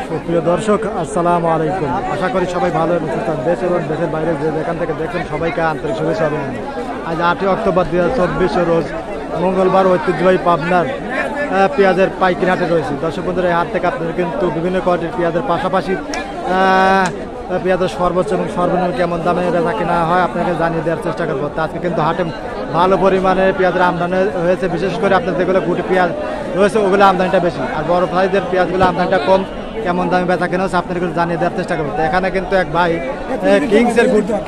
সুপ্রিয় দর্শক, আসসালামু আলাইকুম। আশা করি সবাই ভালো এবং সুস্থ। দেশ এবং দেশের বাইরে যে যেখান থেকে দেখছেন সবাইকে আন্তরিক শুভেচ্ছা অভিনন্দন। আজ 8 অক্টোবর 2024 রোজ মঙ্গলবার ঐতিহ্যবাহী পাবনার পেঁয়াজের পাইকারি হাটে রয়েছে। দর্শক বন্ধুরা, এই হাট থেকে আপনাদের কিন্তু বিভিন্ন কোয়ালিটির পেঁয়াজের পাশাপাশি পেঁয়াজের সর্বোচ্চ এবং সর্বনিম্ন কেমন দামে বেচা কেনা হয় আপনাকে জানিয়ে দেওয়ার চেষ্টা করবো। তো আজকে কিন্তু হাটে ভালো পরিমাণে পেঁয়াজের আমদানি হয়েছে। বিশেষ করে আপনার যেগুলো গুটি পেঁয়াজ রয়েছে ওগুলো আমদানিটা বেশি, আর বড় সাইজের পেঁয়াজগুলো আমদানিটা কম। কেমন দামে বেচা কেনা হচ্ছে আপনাদের জানিয়ে দেওয়ার চেষ্টা করবো। তো এখানে কিন্তু এক ভাই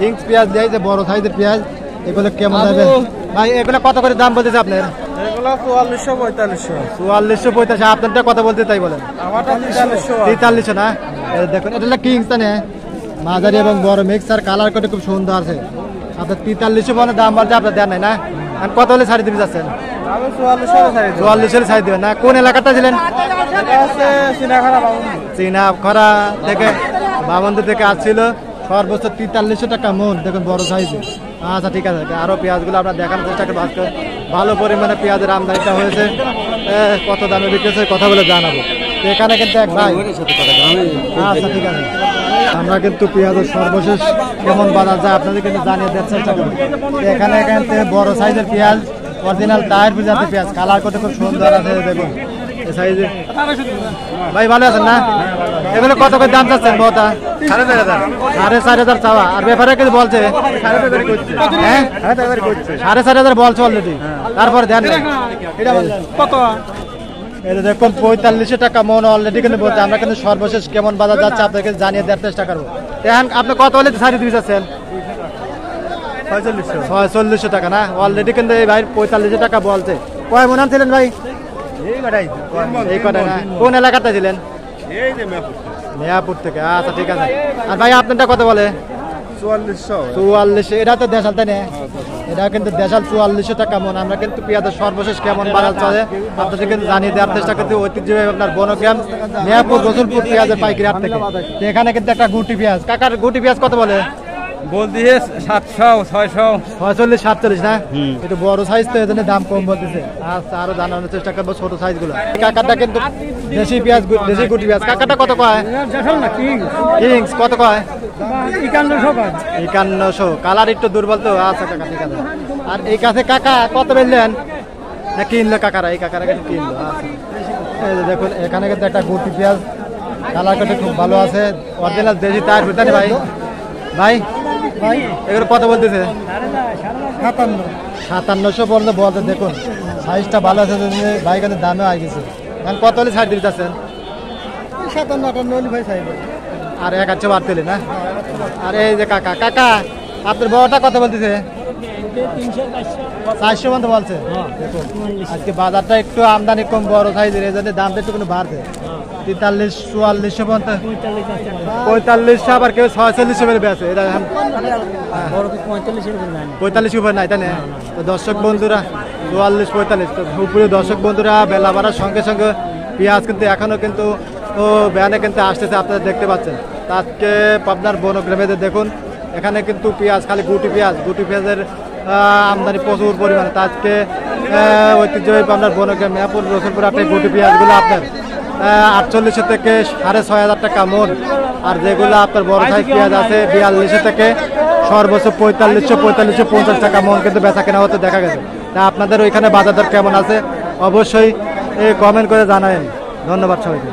কিংস পেঁয়াজ দেয়, যে বড় সাইজের পেঁয়াজ, এগুলো কেমন দামে ভাই? এগুলো কত করে দাম বলতেছে আপনার? 4445। আপনারটা কত বলতে তাই বলেন? 4300 না? দেখুন, এটা কিংস তা না, মাঝারি এবং বড় মিক্সার, কালার করে খুব সুন্দর আছে। আপনার 4300 বলে দাম বলতে আপনার দেন নাই না? কত হলে ছাড়ি দিতে যাচ্ছেন? 44 ছাড়ি দেবেন না? কোন এলাকাটা ছিলেন? চীনা খরা থেকে, বাবন্দি থেকে আসছিল। সর্বোচ্চ 4300 টাকা মন। দেখুন বড় সাইজ। আচ্ছা ঠিক আছে, আরো পেঁয়াজগুলো আমরা দেখানোর চেষ্টা করবো। আজকে ভালো পরিমাণে পেঁয়াজের আমদানিটা হয়েছে। কত দামে বিক্রি হচ্ছে কথা বলে জানাবো। তো এখানে কিন্তু এক ভাই, আচ্ছা ঠিক আছে, আমরা কিন্তু পেঁয়াজের সর্বশেষ কেমন বাজার যায় আপনাদের কিন্তু জানিয়ে দেওয়ার চেষ্টা করবো। এখানে বড় সাইজের পেঁয়াজ, অরিজিনাল টায়ার জাতের পেঁয়াজ, কালার করতে খুব সুন্দর আছে। দেখুন ভাই, ভালো আছেন না? এগুলো কত করে দাম চাচ্ছেন? বড়টা 4500 চাওয়া, আর ব্যাপারে কিছু বলছে 4500 বলছে অলরেডি। তারপরে দেন কত? এটা দেখুন 4500 টাকা মন অলরেডি কিন্তু বলছে। আমরা কিন্তু সর্বশেষ কেমন বাজার যাচ্ছে আপনাকে জানিয়ে দেওয়ার চেষ্টা করবো। এখন আপনি কত হলে ছাড়ি দিয়ে যাচ্ছেন? 4600 টাকা না? অলরেডি কিন্তু এই ভাই 4500 টাকা বলছে। কয় মন ছিলেন ভাই? এই কটাই না? কোন এলাকাতে ছিলেন? মেয়াপুর থেকে। আচ্ছা ঠিক আছে। আর ভাই আপনারটা কত বলে? 4400। এটা তো দেশাল তাই না? এটা কিন্তু দেশাল 4400 টাকা মন। আমরা কিন্তু পেঁয়াজের সর্বশেষ কেমন বাজার চলে আপনাদের কিন্তু জানিয়ে দেওয়ার চেষ্টা করতে ঐতিহ্যবাহী আপনার বনগ্রাম মেয়াপুর রসুলপুর পেঁয়াজের পাইকারি হাট থেকে। এখানে কিন্তু একটা গুটি পেঁয়াজ, কাকার গুটি পেঁয়াজ কত বলে? বলতেছে 700 600 46 47 না? একটু বড় সাইজ তো এজন্য দাম কম বলতেছে। আচ্ছা, আরো জানানোর চেষ্টা করবো ছোট সাইজ গুলো। কাকাটা কিন্তু দেশি পেঁয়াজ, দেশি গুটি পেঁয়াজ। কাকাটা কত কয়? কিংস কত কয়? 5100। কালার একটু দুর্বল তো। আচ্ছা কাকা ঠিক আছে। আর এই কাছে কাকা কত বললেন? না কিনলো কাকারা? এই কাকারা কিন্তু কিনলো। আচ্ছা, এই যে দেখুন এখানে কিন্তু একটা গুটি পেঁয়াজ, কালার কাটে খুব ভালো আছে, অরিজিনাল দেশি টায়ার ভিতরে। ভাই ভাই ভাই এগুলো কত বলতেছে? 5700 পর্যন্ত বলতে। দেখুন সাইজটা ভালো আছে, ভাই কিন্তু দামে হয়ে গেছে। এখন কত হলে ছাড় দিতে চাচ্ছেন? 57-58 ভাই সাইজ। আর 1 বাড়তে না? আর এই যে কাকা, কাকা আপনার বড়টা কত বলতেছে? 400 পর্যন্ত বলছে। দেখুন আজকে বাজারটা একটু আমদানি কম, বড় সাইজের, এই জন্য দামটা একটু বাড়ছে। 43-44 পর্যন্ত, 4500, আবার কেউ 46 বলে বেছে। এটা 45 উপরে নাই তাই না? তো দর্শক বন্ধুরা 44-45 উপরে। দর্শক বন্ধুরা, বেলা বাড়ার সঙ্গে সঙ্গে পেঁয়াজ কিন্তু এখনো কিন্তু ভ্যানে কিন্তু আসতেছে, আপনারা দেখতে পাচ্ছেন। আজকে পাবনার বনগ্রামে দেখুন এখানে কিন্তু পেঁয়াজ, খালি গুটি পেঁয়াজের আমদানি প্রচুর পরিমাণে। আজকে ঐতিহ্যবাহী পাবনার বনগ্রাম মেয়াপুর রসুলপুর আপনি গুটি পেঁয়াজগুলো আপনার 4800 থেকে 6500 টাকা মন। আর যেগুলো আপনার বড় সাইজ পেঁয়াজ আছে 4200 থেকে সর্বোচ্চ 4550 টাকা মন কিন্তু বেচা কেনা হতে দেখা গেছে। তা আপনাদের ওইখানে বাজার দর কেমন আছে অবশ্যই কমেন্ট করে জানাবেন। ধন্যবাদ সবাইকে।